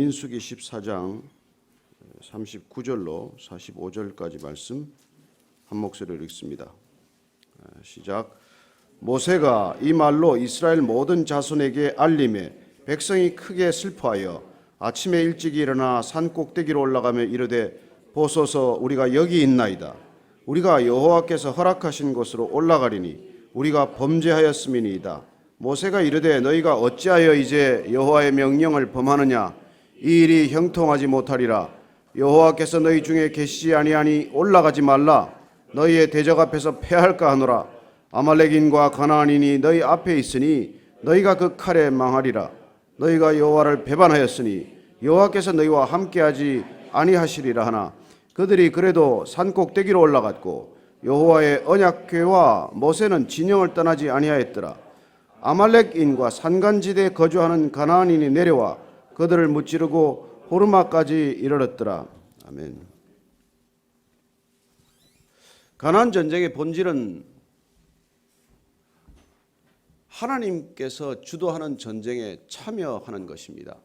민수기 14장 39절로 45절까지 말씀 한 목소리로 읽습니다. 시작. 모세가 이 말로 이스라엘 모든 자손에게 알림해 백성이 크게 슬퍼하여 아침에 일찍 일어나 산 꼭대기로 올라가며 이르되 보소서 우리가 여기 있나이다. 우리가 여호와께서 허락하신 곳으로 올라가리니 우리가 범죄하였음이니이다. 모세가 이르되 너희가 어찌하여 이제 여호와의 명령을 범하느냐. 이 일이 형통하지 못하리라. 여호와께서 너희 중에 계시지 아니하니 올라가지 말라. 너희의 대적 앞에서 패할까 하노라. 아말렉인과 가나안인이 너희 앞에 있으니 너희가 그 칼에 망하리라. 너희가 여호와를 배반하였으니 여호와께서 너희와 함께하지 아니하시리라 하나 그들이 그래도 산 꼭대기로 올라갔고 여호와의 언약궤와 모세는 진영을 떠나지 아니하였더라. 아말렉인과 산간지대에 거주하는 가나안인이 내려와 그들을 무찌르고 호르마까지 이르렀더라. 아멘. 가나안 전쟁의 본질은 하나님께서 주도하는 전쟁에 참여하는 것입니다.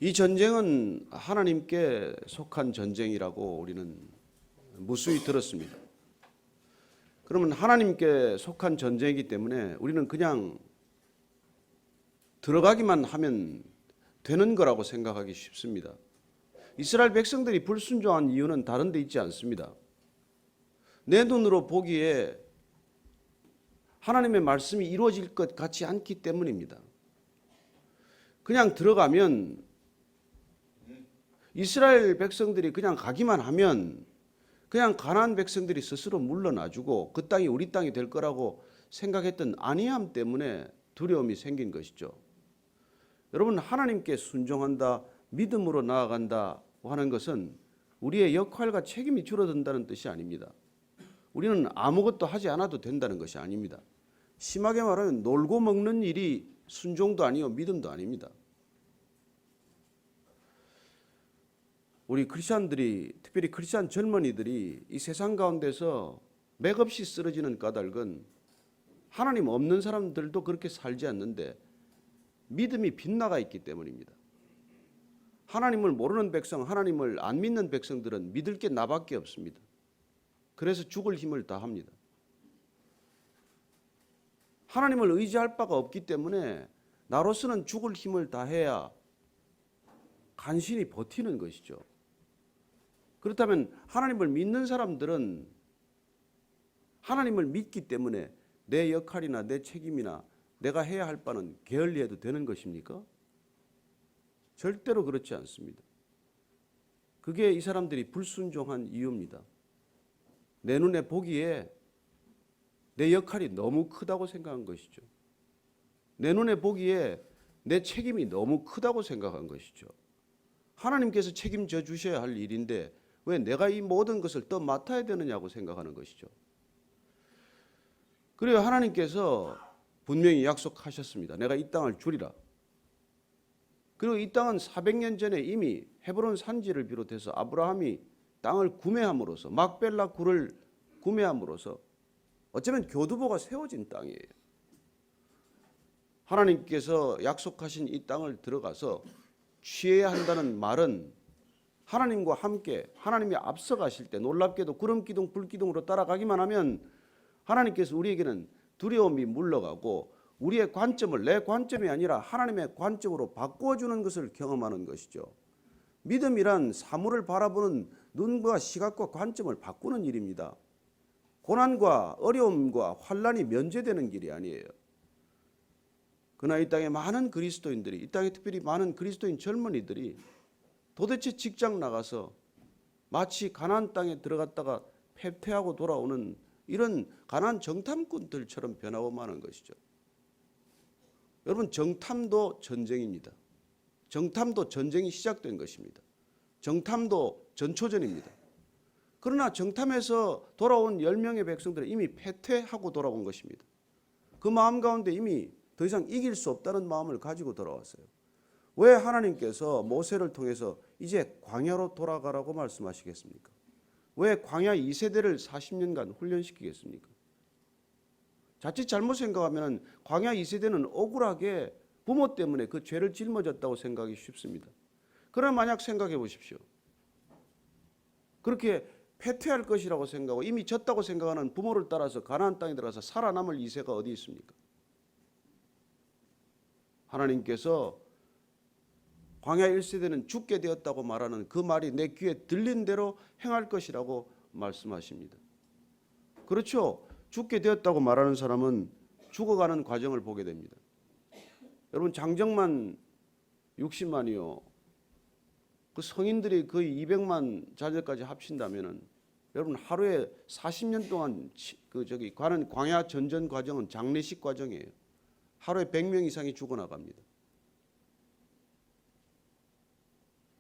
이 전쟁은 하나님께 속한 전쟁이라고 우리는 무수히 들었습니다. 그러면 하나님께 속한 전쟁이기 때문에 우리는 그냥 들어가기만 하면 되는 거라고 생각하기 쉽습니다. 이스라엘 백성들이 불순종한 이유는 다른 데 있지 않습니다. 내 눈으로 보기에 하나님의 말씀이 이루어질 것 같지 않기 때문입니다. 그냥 들어가면 이스라엘 백성들이 그냥 가기만 하면 그냥 가나안 백성들이 스스로 물러나주고 그 땅이 우리 땅이 될 거라고 생각했던 안이함 때문에 두려움이 생긴 것이죠. 여러분, 하나님께 순종한다, 믿음으로 나아간다 하는 것은 우리의 역할과 책임이 줄어든다는 뜻이 아닙니다. 우리는 아무것도 하지 않아도 된다는 것이 아닙니다. 심하게 말하면 놀고 먹는 일이 순종도 아니요 믿음도 아닙니다. 우리 크리스찬들이, 특별히 크리스찬 젊은이들이 이 세상 가운데서 맥없이 쓰러지는 까닭은 하나님 없는 사람들도 그렇게 살지 않는데 믿음이 빗나가 있기 때문입니다. 하나님을 모르는 백성, 하나님을 안 믿는 백성들은 믿을 게 나밖에 없습니다. 그래서 죽을 힘을 다합니다. 하나님을 의지할 바가 없기 때문에 나로서는 죽을 힘을 다해야 간신히 버티는 것이죠. 그렇다면 하나님을 믿는 사람들은 하나님을 믿기 때문에 내 역할이나 내 책임이나 내가 해야 할 바는 게을리해도 되는 것입니까? 절대로 그렇지 않습니다. 그게 이 사람들이 불순종한 이유입니다. 내 눈에 보기에 내 역할이 너무 크다고 생각한 것이죠. 내 눈에 보기에 내 책임이 너무 크다고 생각한 것이죠. 하나님께서 책임져 주셔야 할 일인데 왜 내가 이 모든 것을 또 맡아야 되느냐고 생각하는 것이죠. 그래요. 하나님께서 분명히 약속하셨습니다. 내가 이 땅을 주리라. 그리고 이 땅은 400년 전에 이미 헤브론 산지를 비롯해서 아브라함이 땅을 구매함으로써 막벨라 굴을 구매함으로써 어쩌면 교두보가 세워진 땅이에요. 하나님께서 약속하신 이 땅을 들어가서 취해야 한다는 말은 하나님과 함께 하나님이 앞서가실 때 놀랍게도 구름기둥 불기둥으로 따라가기만 하면 하나님께서 우리에게는 두려움이 물러가고 우리의 관점을 내 관점이 아니라 하나님의 관점으로 바꿔주는 것을 경험하는 것이죠. 믿음이란 사물을 바라보는 눈과 시각과 관점을 바꾸는 일입니다. 고난과 어려움과 환난이 면제되는 길이 아니에요. 그러나 이 땅에 많은 그리스도인들이, 이 땅에 특별히 많은 그리스도인 젊은이들이 도대체 직장 나가서 마치 가나안 땅에 들어갔다가 패퇴하고 돌아오는 이런 가나안 정탐꾼들처럼 변하고 마는 것이죠. 여러분, 정탐도 전쟁입니다. 정탐도 전쟁이 시작된 것입니다. 정탐도 전초전입니다. 그러나 정탐에서 돌아온 10명의 백성들은 이미 패퇴하고 돌아온 것입니다. 그 마음 가운데 이미 더 이상 이길 수 없다는 마음을 가지고 돌아왔어요. 왜 하나님께서 모세를 통해서 이제 광야로 돌아가라고 말씀하시겠습니까? 왜 광야 2세대를 40년간 훈련시키겠습니까? 자칫 잘못 생각하면 광야 2세대는 억울하게 부모 때문에 그 죄를 짊어졌다고 생각하기 쉽습니다. 그러나 만약 생각해 보십시오. 그렇게 패퇴할 것이라고 생각하고 이미 졌다고 생각하는 부모를 따라서 가나안 땅에 들어가서 살아남을 이세가 어디 있습니까? 하나님께서 광야 1세대는 죽게 되었다고 말하는 그 말이 내 귀에 들린 대로 행할 것이라고 말씀하십니다. 그렇죠. 죽게 되었다고 말하는 사람은 죽어가는 과정을 보게 됩니다. 여러분 장정만 60만이요. 그 성인들이 거의 200만 자녀까지 합친다면은 여러분 하루에 40년 동안 가는 광야 전전 과정은 장례식 과정이에요. 하루에 100명 이상이 죽어나갑니다.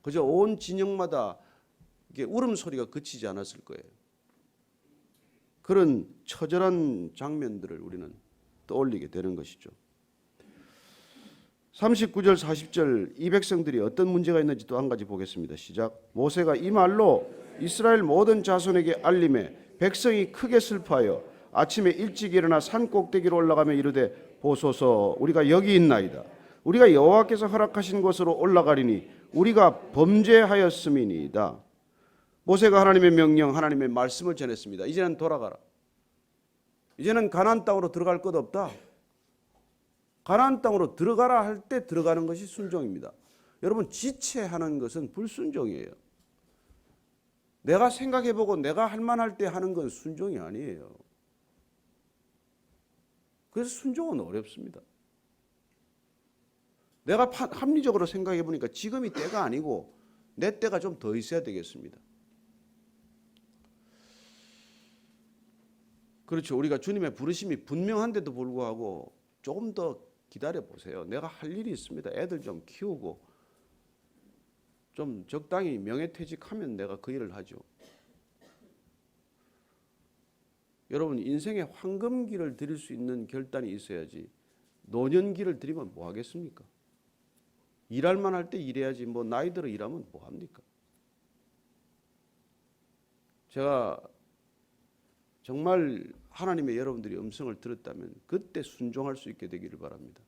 그저 온 진영마다 이게 울음소리가 그치지 않았을 거예요. 그런 처절한 장면들을 우리는 떠올리게 되는 것이죠. 39절 40절 이 백성들이 어떤 문제가 있는지 또 한 가지 보겠습니다. 시작. 모세가 이 말로 이스라엘 모든 자손에게 알림해 백성이 크게 슬퍼하여 아침에 일찍 일어나 산 꼭대기로 올라가며 이르되 보소서 우리가 여기 있나이다. 우리가 여호와께서 허락하신 곳으로 올라가리니 우리가 범죄하였음이니이다. 모세가 하나님의 명령, 하나님의 말씀을 전했습니다. 이제는 돌아가라. 이제는 가나안 땅으로 들어갈 것 없다. 가나안 땅으로 들어가라 할 때 들어가는 것이 순종입니다. 여러분 지체하는 것은 불순종이에요. 내가 생각해보고 내가 할 만할 때 하는 건 순종이 아니에요. 그래서 순종은 어렵습니다. 내가 합리적으로 생각해 보니까 지금이 때가 아니고 내 때가 좀 더 있어야 되겠습니다. 그렇죠. 우리가 주님의 부르심이 분명한데도 불구하고 조금 더 기다려 보세요. 내가 할 일이 있습니다. 애들 좀 키우고 좀 적당히 명예퇴직하면 내가 그 일을 하죠. 여러분 인생의 황금기를 드릴 수 있는 결단이 있어야지 노년기를 드리면 뭐 하겠습니까? 일할 만할 때 일해야지 뭐 나이 들어 일하면 뭐 합니까? 제가 정말 하나님의 여러분들이 음성을 들었다면 그때 순종할 수 있게 되기를 바랍니다.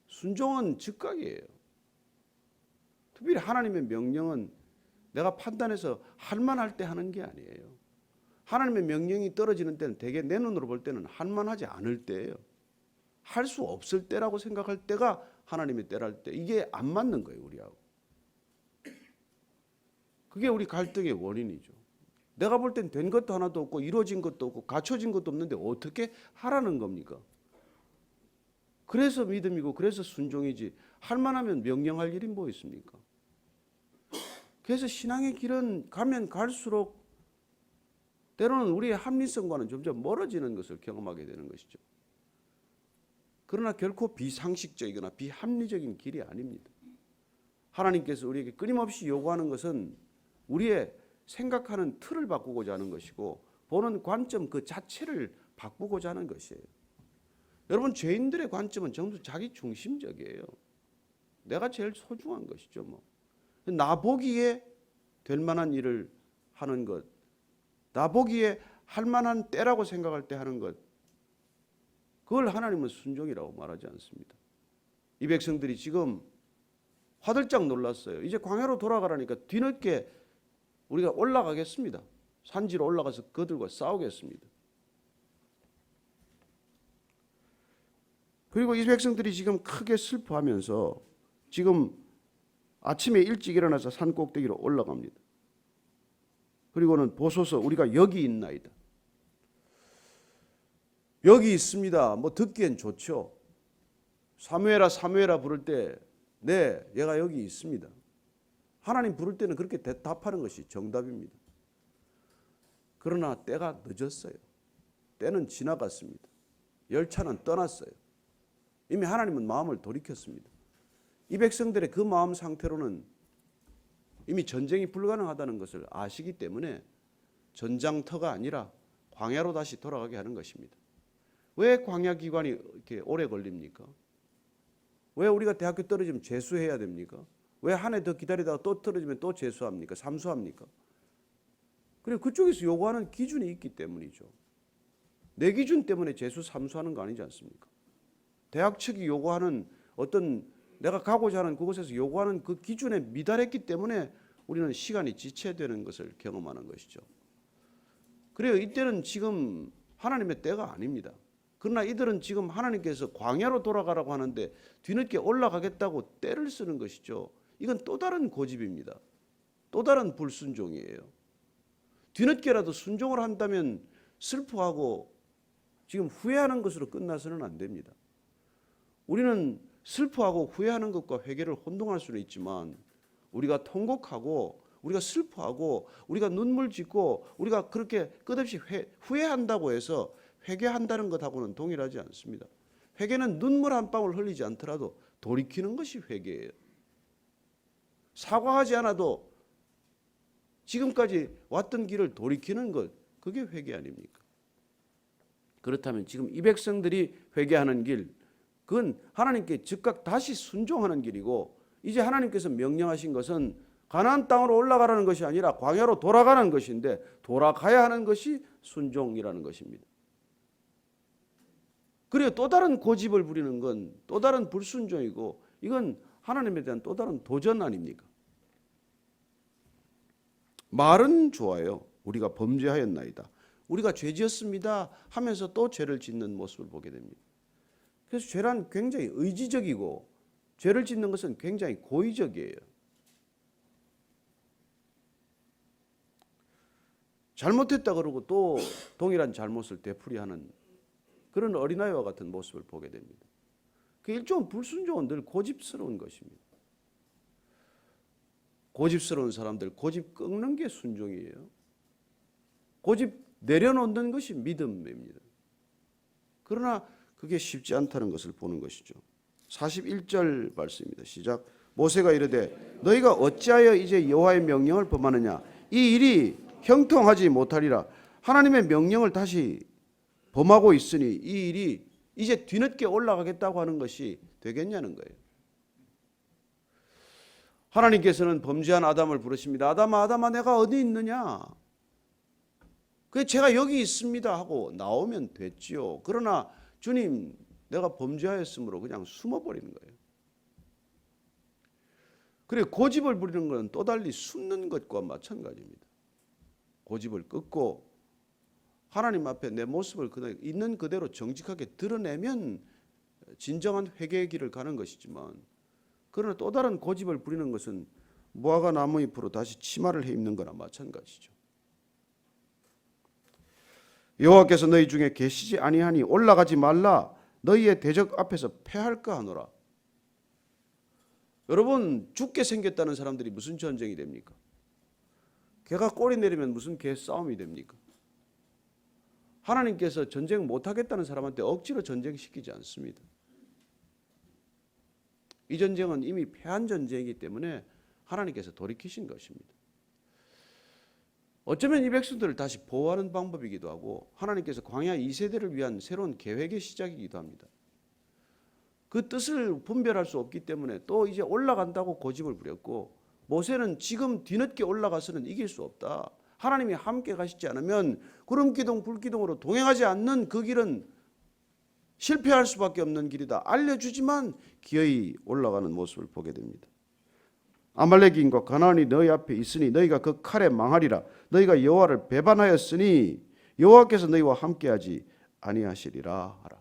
순종은 즉각이에요. 특별히 하나님의 명령은 내가 판단해서 할 만할 때 하는 게 아니에요. 하나님의 명령이 떨어지는 때는 대개 내 눈으로 볼 때는 할 만하지 않을 때예요. 할 수 없을 때라고 생각할 때가 하나님의 때랄 때 이게 안 맞는 거예요. 우리하고. 그게 우리 갈등의 원인이죠. 내가 볼 땐 된 것도 하나도 없고 이루어진 것도 없고 갖춰진 것도 없는데 어떻게 하라는 겁니까? 그래서 믿음이고 그래서 순종이지 할 만하면 명령할 일이 뭐 있습니까? 그래서 신앙의 길은 가면 갈수록 때로는 우리의 합리성과는 점점 멀어지는 것을 경험하게 되는 것이죠. 그러나 결코 비상식적이거나 비합리적인 길이 아닙니다. 하나님께서 우리에게 끊임없이 요구하는 것은 우리의 생각하는 틀을 바꾸고자 하는 것이고 보는 관점 그 자체를 바꾸고자 하는 것이에요. 여러분 죄인들의 관점은 전부 자기 중심적이에요. 내가 제일 소중한 것이죠. 뭐. 나 보기에 될 만한 일을 하는 것, 나 보기에 할 만한 때라고 생각할 때 하는 것, 그걸 하나님은 순종이라고 말하지 않습니다. 이 백성들이 지금 화들짝 놀랐어요. 이제 광야로 돌아가라니까 뒤늦게 우리가 올라가겠습니다. 산지로 올라가서 그들과 싸우겠습니다. 그리고 이 백성들이 지금 크게 슬퍼하면서 지금 아침에 일찍 일어나서 산 꼭대기로 올라갑니다. 그리고는 보소서 우리가 여기 있나이다. 여기 있습니다. 뭐 듣기엔 좋죠. 사무엘아 사무엘아 부를 때 네, 얘가 여기 있습니다. 하나님 부를 때는 그렇게 대답하는 것이 정답입니다. 그러나 때가 늦었어요. 때는 지나갔습니다. 열차는 떠났어요. 이미 하나님은 마음을 돌이켰습니다. 이 백성들의 그 마음 상태로는 이미 전쟁이 불가능하다는 것을 아시기 때문에 전장터가 아니라 광야로 다시 돌아가게 하는 것입니다. 왜 광야 기간이 이렇게 오래 걸립니까? 왜 우리가 대학교 떨어지면 재수해야 됩니까? 왜 한 해 더 기다리다가 또 떨어지면 또 재수합니까? 삼수합니까? 그리고 그쪽에서 요구하는 기준이 있기 때문이죠. 내 기준 때문에 재수 삼수하는 거 아니지 않습니까? 대학 측이 요구하는 어떤 내가 가고자 하는 그곳에서 요구하는 그 기준에 미달했기 때문에 우리는 시간이 지체되는 것을 경험하는 것이죠. 그래요. 이때는 지금 하나님의 때가 아닙니다. 그러나 이들은 지금 하나님께서 광야로 돌아가라고 하는데 뒤늦게 올라가겠다고 때를 쓰는 것이죠. 이건 또 다른 고집입니다. 또 다른 불순종이에요. 뒤늦게라도 순종을 한다면 슬퍼하고 지금 후회하는 것으로 끝나서는 안 됩니다. 우리는 슬퍼하고 후회하는 것과 회개를 혼동할 수는 있지만 우리가 통곡하고 우리가 슬퍼하고 우리가 눈물 짓고 우리가 그렇게 끝없이 후회한다고 해서 회개한다는 것하고는 동일하지 않습니다. 회개는 눈물 한 방울 흘리지 않더라도 돌이키는 것이 회개예요. 사과하지 않아도 지금까지 왔던 길을 돌이키는 것, 그게 회개 아닙니까? 그렇다면 지금 이 백성들이 회개하는 길, 그건 하나님께 즉각 다시 순종하는 길이고 이제 하나님께서 명령하신 것은 가나안 땅으로 올라가라는 것이 아니라 광야로 돌아가는 것인데 돌아가야 하는 것이 순종이라는 것입니다. 그리고 또 다른 고집을 부리는 건 또 다른 불순종이고 이건 하나님에 대한 또 다른 도전 아닙니까? 말은 좋아요. 우리가 범죄하였나이다. 우리가 죄지었습니다 하면서 또 죄를 짓는 모습을 보게 됩니다. 그래서 죄란 굉장히 의지적이고 죄를 짓는 것은 굉장히 고의적이에요. 잘못했다 그러고 또 동일한 잘못을 되풀이하는 그런 어린아이와 같은 모습을 보게 됩니다. 그 일종의 불순종은 늘 고집스러운 것입니다. 고집스러운 사람들, 고집 꺾는 게 순종이에요. 고집 내려놓는 것이 믿음입니다. 그러나 그게 쉽지 않다는 것을 보는 것이죠. 41절 말씀입니다. 시작. 모세가 이르되 너희가 어찌하여 이제 여호와의 명령을 범하느냐 이 일이 형통하지 못하리라. 하나님의 명령을 다시 범하고 있으니 이 일이 이제 뒤늦게 올라가겠다고 하는 것이 되겠냐는 거예요. 하나님께서는 범죄한 아담을 부르십니다. 아담아, 아담아, 내가 어디 있느냐? 그 제가 여기 있습니다 하고 나오면 됐지요. 그러나 주님, 내가 범죄하였으므로 그냥 숨어버리는 거예요. 그래 고집을 부리는 것은 또 달리 숨는 것과 마찬가지입니다. 고집을 끊고 하나님 앞에 내 모습을 그냥 있는 그대로 정직하게 드러내면 진정한 회개의 길을 가는 것이지만 그러나 또 다른 고집을 부리는 것은 무화과 나무잎으로 다시 치마를 해입는 거나 마찬가지죠. 여호와께서 너희 중에 계시지 아니하니 올라가지 말라. 너희의 대적 앞에서 패할까 하노라. 여러분, 죽게 생겼다는 사람들이 무슨 전쟁이 됩니까? 개가 꼬리 내리면 무슨 개 싸움이 됩니까? 하나님께서 전쟁 못하겠다는 사람한테 억지로 전쟁시키지 않습니다. 이 전쟁은 이미 패한 전쟁이기 때문에 하나님께서 돌이키신 것입니다. 어쩌면 이 백성들을 다시 보호하는 방법이기도 하고 하나님께서 광야 2세대를 위한 새로운 계획의 시작이기도 합니다. 그 뜻을 분별할 수 없기 때문에 또 이제 올라간다고 고집을 부렸고 모세는 지금 뒤늦게 올라가서는 이길 수 없다. 하나님이 함께 가시지 않으면 구름기둥 불기둥으로 동행하지 않는 그 길은 실패할 수밖에 없는 길이다. 알려주지만 기어이 올라가는 모습을 보게 됩니다. 아말렉인과 가나안이 너희 앞에 있으니 너희가 그 칼에 망하리라. 너희가 여호와를 배반하였으니 여호와께서 너희와 함께하지 아니하시리라 하라.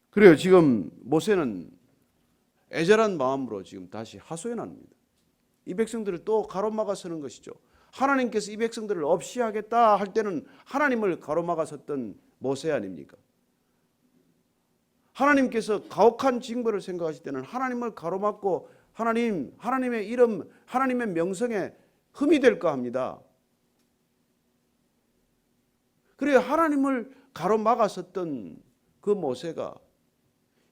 그래요. 지금 모세는 애절한 마음으로 지금 다시 하소연합니다. 이 백성들을 또 가로막아 서는 것이죠. 하나님께서 이 백성들을 없이 하겠다 할 때는 하나님을 가로막아 섰던 모세 아닙니까? 하나님께서 가혹한 징벌을 생각하실 때는 하나님을 가로막고 하나님의 이름, 하나님의 명성에 흠이 될까 합니다. 그래야 하나님을 가로막아 섰던 그 모세가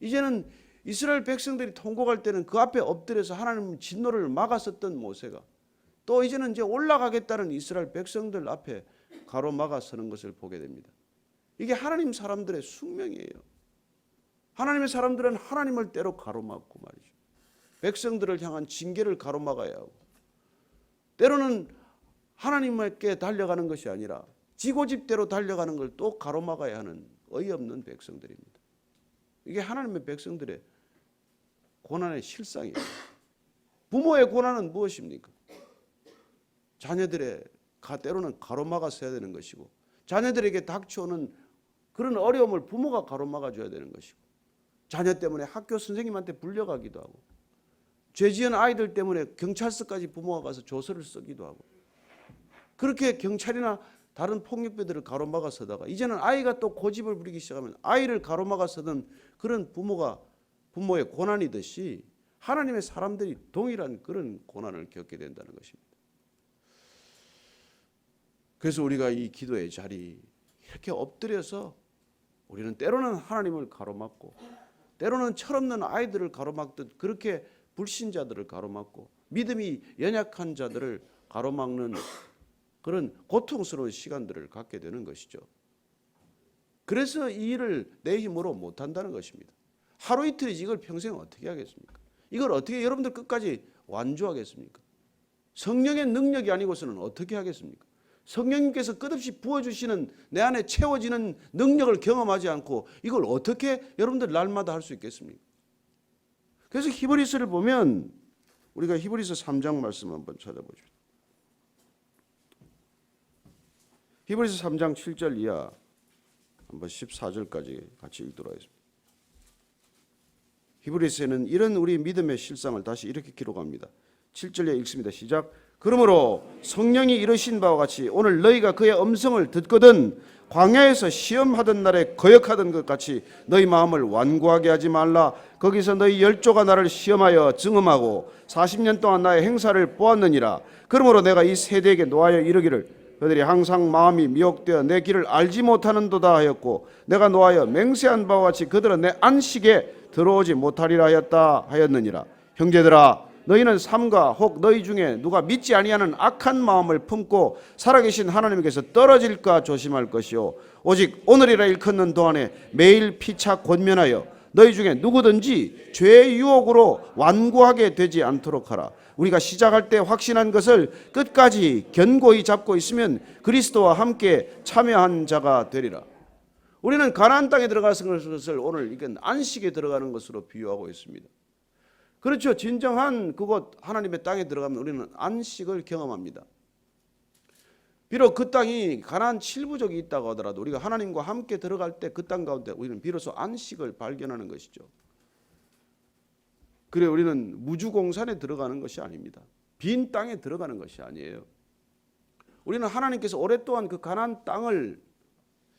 이제는 이스라엘 백성들이 통곡할 때는 그 앞에 엎드려서 하나님 진노를 막았었던 모세가 또 이제는 이제 올라가겠다는 이스라엘 백성들 앞에 가로막아 서는 것을 보게 됩니다. 이게 하나님 사람들의 숙명이에요. 하나님의 사람들은 하나님을 때로 가로막고 말이죠. 백성들을 향한 징계를 가로막아야 하고 때로는 하나님께 달려가는 것이 아니라 지고집대로 달려가는 걸 또 가로막아야 하는 어이없는 백성들입니다. 이게 하나님의 백성들의 고난의 실상이에요. 부모의 고난은 무엇입니까? 자녀들의 때로는 가로막아서 해야 되는 것이고, 자녀들에게 닥쳐오는 그런 어려움을 부모가 가로막아줘야 되는 것이고, 자녀 때문에 학교 선생님한테 불려가기도 하고, 죄 지은 아이들 때문에 경찰서까지 부모가 가서 조서를 쓰기도 하고, 그렇게 경찰이나 다른 폭력배들을 가로막아 서다가 이제는 아이가 또 고집을 부리기 시작하면 아이를 가로막아 서던 그런 부모의 고난이듯이 하나님의 사람들이 동일한 그런 고난을 겪게 된다는 것입니다. 그래서 우리가 이 기도의 자리 이렇게 엎드려서 우리는 때로는 하나님을 가로막고, 때로는 철없는 아이들을 가로막듯 그렇게 불신자들을 가로막고, 믿음이 연약한 자들을 가로막는 그런 고통스러운 시간들을 갖게 되는 것이죠. 그래서 이 일을 내 힘으로 못한다는 것입니다. 하루 이틀이지 이걸 평생 어떻게 하겠습니까? 이걸 어떻게 여러분들 끝까지 완주하겠습니까? 성령의 능력이 아니고서는 어떻게 하겠습니까? 성령님께서 끝없이 부어주시는 내 안에 채워지는 능력을 경험하지 않고 이걸 어떻게 여러분들 날마다 할 수 있겠습니까? 그래서 히브리서를 보면 우리가 히브리서 3장 말씀 한번 찾아보죠. 히브리서 3장 7절 이하 한번 14절까지 같이 읽도록 하겠습니다. 히브리서에는 이런 우리 믿음의 실상을 다시 이렇게 기록합니다. 7절에 읽습니다. 시작. 그러므로 성령이 이르신 바와 같이 오늘 너희가 그의 음성을 듣거든 광야에서 시험하던 날에 거역하던 것 같이 너희 마음을 완고하게 하지 말라. 거기서 너희 열조가 나를 시험하여 증험하고 40년 동안 나의 행사를 보았느니라. 그러므로 내가 이 세대에게 노하여 이르기를 그들이 항상 마음이 미혹되어 내 길을 알지 못하는도다 하였고, 내가 노하여 맹세한 바와 같이 그들은 내 안식에 들어오지 못하리라 하였느니라. 형제들아, 너희는 삼가 혹 너희 중에 누가 믿지 아니하는 악한 마음을 품고 살아계신 하나님께서 떨어질까 조심할 것이요, 오직 오늘이라 일컫는 동안에 매일 피차 권면하여 너희 중에 누구든지 죄의 유혹으로 완고하게 되지 않도록 하라. 우리가 시작할 때 확신한 것을 끝까지 견고히 잡고 있으면 그리스도와 함께 참여한 자가 되리라. 우리는 가나안 땅에 들어가는 것을 오늘 이건 안식에 들어가는 것으로 비유하고 있습니다. 그렇죠. 진정한 그곳 하나님의 땅에 들어가면 우리는 안식을 경험합니다. 비록 그 땅이 가나안 7부족이 있다고 하더라도 우리가 하나님과 함께 들어갈 때 그 땅 가운데 우리는 비로소 안식을 발견하는 것이죠. 그래 우리는 무주공산에 들어가는 것이 아닙니다. 빈 땅에 들어가는 것이 아니에요. 우리는 하나님께서 오랫동안 그 가나안 땅을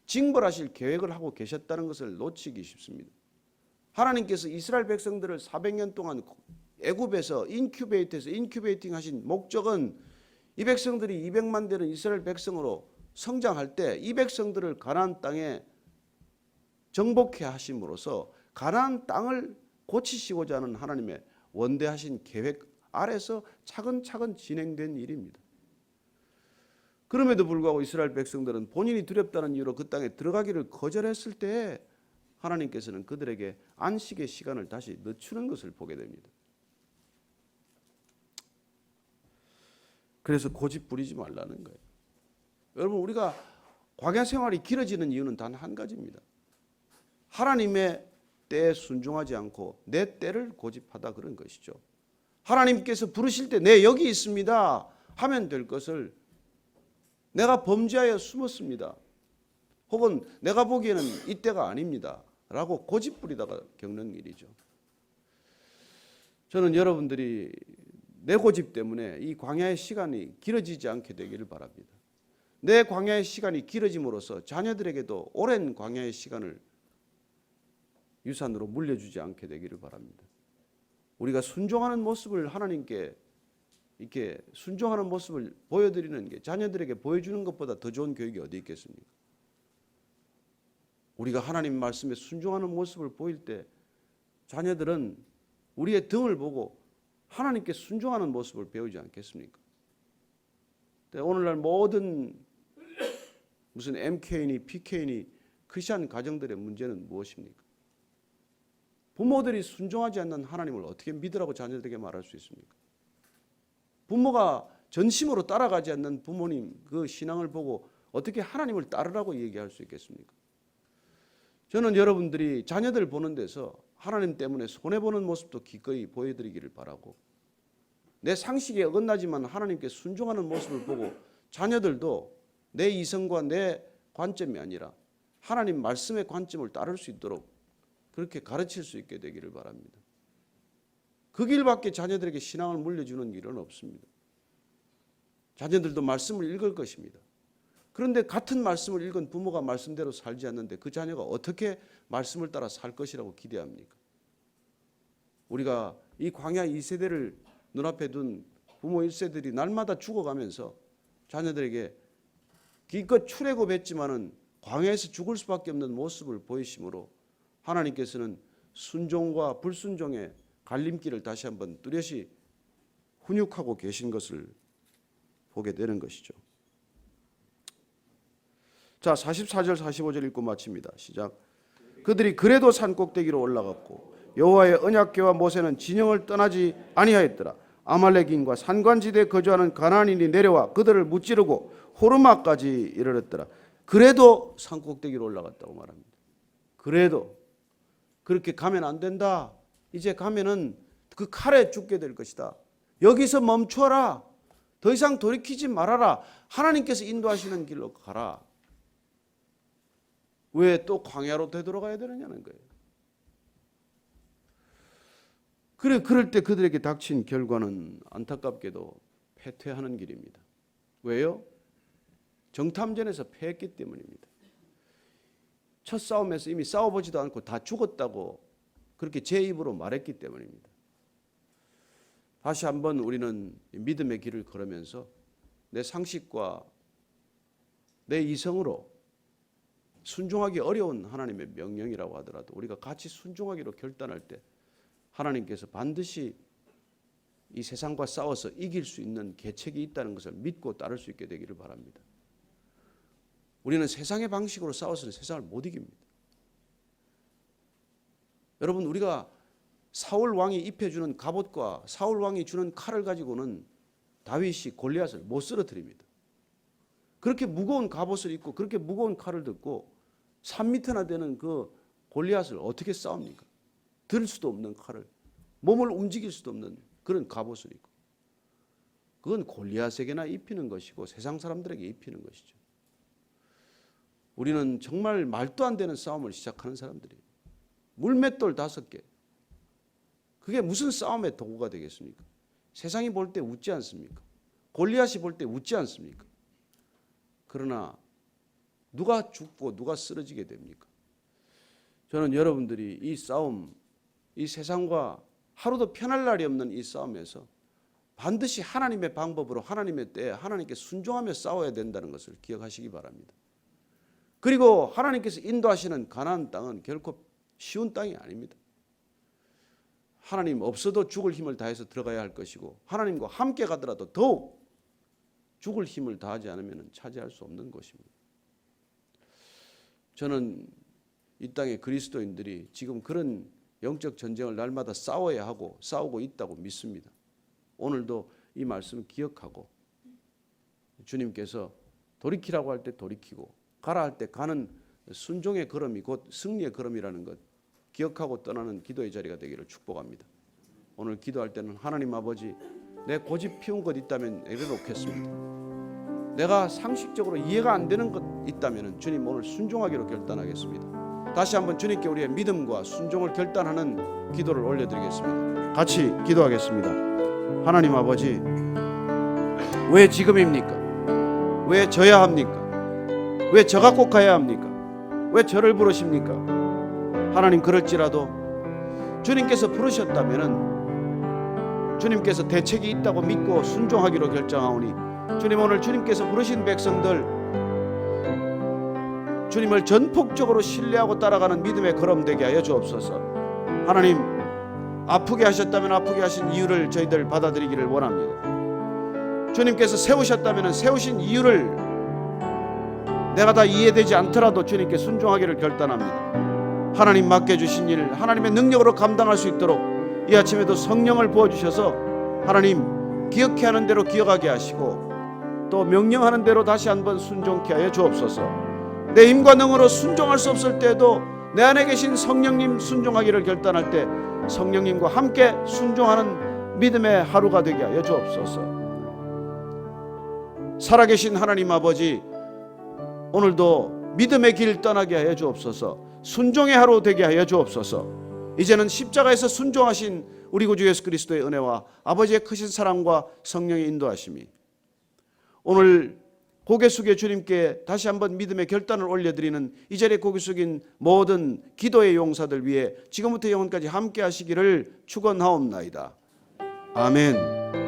징벌하실 계획을 하고 계셨다는 것을 놓치기 쉽습니다. 하나님께서 이스라엘 백성들을 400년 동안 애굽에서 인큐베이팅 하신 목적은 이 백성들이 200만 되는 이스라엘 백성으로 성장할 때 이 백성들을 가나안 땅에 정복해 하심으로써 가나안 땅을 고치시고자 하는 하나님의 원대하신 계획 아래서 차근차근 진행된 일입니다. 그럼에도 불구하고 이스라엘 백성들은 본인이 두렵다는 이유로 그 땅에 들어가기를 거절했을 때 하나님께서는 그들에게 안식의 시간을 다시 늦추는 것을 보게 됩니다. 그래서 고집 부리지 말라는 거예요. 여러분, 우리가 광야 생활이 길어지는 이유는 단 한 가지입니다. 하나님의 때에 순종하지 않고 내 때를 고집하다 그런 것이죠. 하나님께서 부르실 때 내 여기 있습니다 하면 될 것을 내가 범죄하여 숨었습니다, 혹은 내가 보기에는 이때가 아닙니다 라고 고집 부리다가 겪는 일이죠. 저는 여러분들이 내 고집 때문에 이 광야의 시간이 길어지지 않게 되기를 바랍니다. 내 광야의 시간이 길어짐으로써 자녀들에게도 오랜 광야의 시간을 유산으로 물려주지 않게 되기를 바랍니다. 우리가 순종하는 모습을 하나님께 이렇게 순종하는 모습을 보여드리는 게 자녀들에게 보여주는 것보다 더 좋은 교육이 어디 있겠습니까? 우리가 하나님 말씀에 순종하는 모습을 보일 때 자녀들은 우리의 등을 보고 하나님께 순종하는 모습을 배우지 않겠습니까? 오늘날 모든 무슨 MK니 PK니 크리스찬 가정들의 문제는 무엇입니까? 부모들이 순종하지 않는 하나님을 어떻게 믿으라고 자녀들에게 말할 수 있습니까? 부모가 전심으로 따라가지 않는 부모님 그 신앙을 보고 어떻게 하나님을 따르라고 얘기할 수 있겠습니까? 저는 여러분들이 자녀들 보는 데서 하나님 때문에 손해보는 모습도 기꺼이 보여드리기를 바라고, 내 상식에 어긋나지만 하나님께 순종하는 모습을 보고 자녀들도 내 이성과 내 관점이 아니라 하나님 말씀의 관점을 따를 수 있도록 그렇게 가르칠 수 있게 되기를 바랍니다. 그 길밖에 자녀들에게 신앙을 물려주는 길은 없습니다. 자녀들도 말씀을 읽을 것입니다. 그런데 같은 말씀을 읽은 부모가 말씀대로 살지 않는데 그 자녀가 어떻게 말씀을 따라 살 것이라고 기대합니까? 우리가 이 광야 2세대를 눈앞에 둔 부모 1세들이 날마다 죽어가면서 자녀들에게 기껏 출애굽했지만은 광야에서 죽을 수밖에 없는 모습을 보이심으로 하나님께서는 순종과 불순종의 갈림길을 다시 한번 뚜렷이 훈육하고 계신 것을 보게 되는 것이죠. 자, 44절 45절 읽고 마칩니다. 시작. 그들이 그래도 산 꼭대기로 올라갔고 여호와의 언약궤와 모세는 진영을 떠나지 아니하였더라. 아말렉인과 산관지대에 거주하는 가나안인이 내려와 그들을 무찌르고 호르마까지 이르렀더라. 그래도 산 꼭대기로 올라갔다고 말합니다. 그래도 그렇게 가면 안 된다. 이제 가면은 그 칼에 죽게 될 것이다. 여기서 멈춰라. 더 이상 돌이키지 말아라. 하나님께서 인도하시는 길로 가라. 왜 또 광야로 되돌아가야 되느냐는 거예요. 그럴 때 그들에게 닥친 결과는 안타깝게도 패퇴하는 길입니다. 왜요? 정탐전에서 패했기 때문입니다. 첫 싸움에서 이미 싸워보지도 않고 다 죽었다고 그렇게 제 입으로 말했기 때문입니다. 다시 한번 우리는 믿음의 길을 걸으면서 내 상식과 내 이성으로 순종하기 어려운 하나님의 명령이라고 하더라도 우리가 같이 순종하기로 결단할 때 하나님께서 반드시 이 세상과 싸워서 이길 수 있는 계책이 있다는 것을 믿고 따를 수 있게 되기를 바랍니다. 우리는 세상의 방식으로 싸워서는 세상을 못 이깁니다. 여러분, 우리가 사울 왕이 입혀주는 갑옷과 사울 왕이 주는 칼을 가지고는 다윗이 골리앗을 못 쓰러뜨립니다. 그렇게 무거운 갑옷을 입고 그렇게 무거운 칼을 듣고 3m나 되는 그 골리앗을 어떻게 싸웁니까? 들 수도 없는 칼을, 몸을 움직일 수도 없는 그런 갑옷을 입고, 그건 골리앗에게나 입히는 것이고 세상 사람들에게 입히는 것이죠. 우리는 정말 말도 안 되는 싸움을 시작하는 사람들이에요. 물맷돌 5개. 그게 무슨 싸움의 도구가 되겠습니까? 세상이 볼 때 웃지 않습니까? 골리앗이 볼 때 웃지 않습니까? 그러나 누가 죽고 누가 쓰러지게 됩니까? 저는 여러분들이 이 싸움, 이 세상과 하루도 편할 날이 없는 이 싸움에서 반드시 하나님의 방법으로 하나님의 때에 하나님께 순종하며 싸워야 된다는 것을 기억하시기 바랍니다. 그리고 하나님께서 인도하시는 가나안 땅은 결코 쉬운 땅이 아닙니다. 하나님 없어도 죽을 힘을 다해서 들어가야 할 것이고 하나님과 함께 가더라도 더욱 죽을 힘을 다하지 않으면 차지할 수 없는 것입니다. 저는 이 땅의 그리스도인들이 지금 그런 영적 전쟁을 날마다 싸워야 하고 싸우고 있다고 믿습니다. 오늘도 이 말씀을 기억하고 주님께서 돌이키라고 할 때 돌이키고 가라 할 때 가는 순종의 걸음이 곧 승리의 걸음이라는 것 기억하고 떠나는 기도의 자리가 되기를 축복합니다. 오늘 기도할 때는 하나님 아버지, 내 고집 피운 것 있다면 내려놓겠습니다. 내가 상식적으로 이해가 안 되는 것 있다면 주님 오늘 순종하기로 결단하겠습니다. 다시 한번 주님께 우리의 믿음과 순종을 결단하는 기도를 올려드리겠습니다. 같이 기도하겠습니다. 하나님 아버지, 왜 지금입니까? 왜 저야 합니까? 왜 저가 꼭 가야 합니까? 왜 저를 부르십니까? 하나님, 그럴지라도 주님께서 부르셨다면 주님께서 대책이 있다고 믿고 순종하기로 결정하오니 주님, 오늘 주님께서 부르신 백성들 주님을 전폭적으로 신뢰하고 따라가는 믿음의 걸음 되게 하여 주옵소서. 하나님, 아프게 하셨다면 아프게 하신 이유를 저희들 받아들이기를 원합니다. 주님께서 세우셨다면 세우신 이유를 내가 다 이해되지 않더라도 주님께 순종하기를 결단합니다. 하나님 맡겨주신 일 하나님의 능력으로 감당할 수 있도록 이 아침에도 성령을 부어주셔서 하나님 기억해 하는 대로 기억하게 하시고 또 명령하는 대로 다시 한번 순종케 하여 주옵소서. 내 힘과 능으로 순종할 수 없을 때에도 내 안에 계신 성령님 순종하기를 결단할 때 성령님과 함께 순종하는 믿음의 하루가 되게 하여 주옵소서. 살아계신 하나님 아버지, 오늘도 믿음의 길 떠나게 하여 주옵소서. 순종의 하루 되게 하여 주옵소서. 이제는 십자가에서 순종하신 우리 구주 예수 그리스도의 은혜와 아버지의 크신 사랑과 성령의 인도하심이 오늘 고개 숙여 주님께 다시 한번 믿음의 결단을 올려드리는 이 자리에 고개 숙인 모든 기도의 용사들 위해 지금부터 영원까지 함께 하시기를 축원하옵나이다. 아멘.